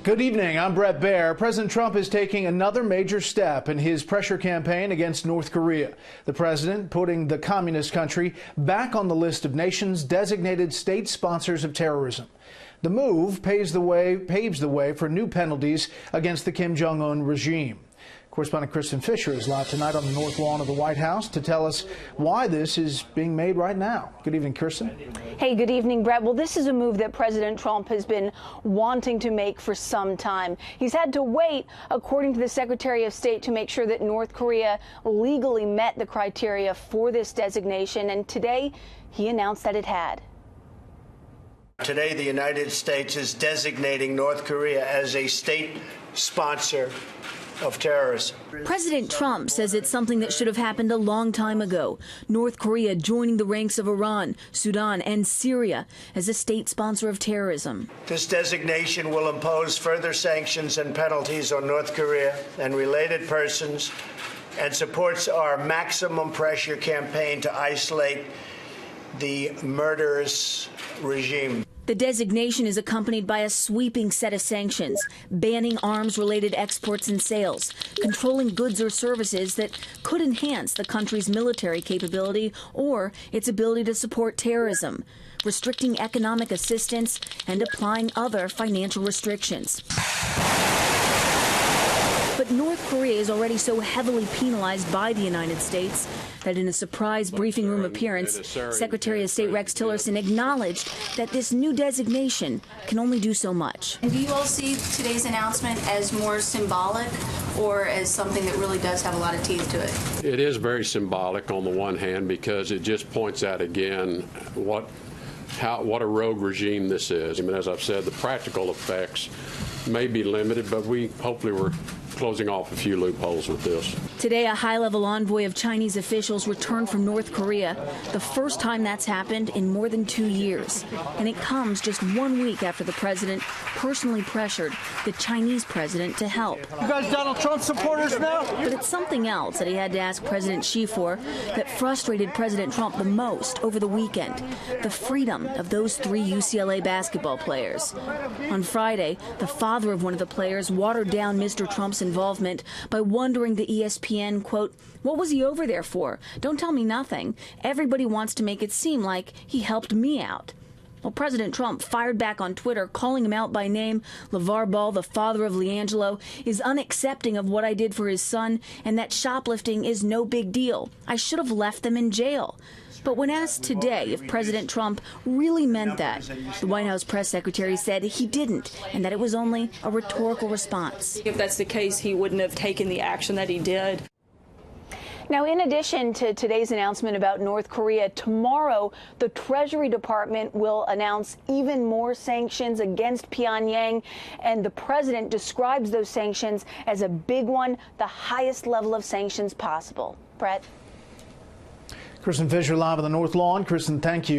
Good evening. I'm Brett Baer. President Trump is taking another major step in his pressure campaign against North Korea. The president putting the communist country back on the list of nations designated state sponsors of terrorism. The move paves the way for new penalties against the Kim Jong-un regime. Correspondent Kristin Fisher is live tonight on the North Lawn of the White House to tell us why this is being made right now. Good evening, Kristin. Hey, good evening, Brett. Well, this is a move that President Trump has been wanting to make for some time. He's had to wait, according to the Secretary of State, to make sure that North Korea legally met the criteria for this designation, and today he announced that it had. Today, the United States is designating North Korea as a state sponsor of terrorism. President Trump says it's something that should have happened a long time ago. North Korea joining the ranks of Iran, Sudan, and Syria as a state sponsor of terrorism. This designation will impose further sanctions and penalties on North Korea and related persons and supports our maximum pressure campaign to isolate the murderous regime. The designation is accompanied by a sweeping set of sanctions, banning arms-related exports and sales, controlling goods or services that could enhance the country's military capability or its ability to support terrorism, restricting economic assistance, and applying other financial restrictions. But North Korea is already so heavily penalized by the United States that in a surprise briefing room appearance, Secretary of State Rex Tillerson acknowledged that this new designation can only do so much. And do you all see today's announcement as more symbolic or as something that really does have a lot of teeth to it? It is very symbolic on the one hand because it just points out again what a rogue regime this is. I mean, as I've said, the practical effects may be limited, but hopefully we're closing off a few loopholes with this. Today, a high-level envoy of Chinese officials returned from North Korea, the first time that's happened in more than 2 years. And it comes just 1 week after the president personally pressured the Chinese president to help. You guys Donald Trump supporters now? But it's something else that he had to ask President Xi for that frustrated President Trump the most over the weekend: the freedom of those 3 UCLA basketball players. On Friday, the father of one of the players watered down Mr. Trump's involvement by wondering to ESPN, quote, "What was he over there for? Don't tell me nothing. Everybody wants to make it seem like he helped me out." Well, President Trump fired back on Twitter, calling him out by name. LeVar Ball, the father of LiAngelo, is unaccepting of what I did for his son, and that shoplifting is no big deal. I should have left them in jail. But when asked today if President Trump really meant that, the White House press secretary said he didn't and that it was only a rhetorical response. If that's the case, he wouldn't have taken the action that he did. Now, in addition to today's announcement about North Korea, tomorrow the Treasury Department will announce even more sanctions against Pyongyang, and the president describes those sanctions as a big one, the highest level of sanctions possible. Brett? Kristin Fisher live on the North Lawn. Kristin, thank you.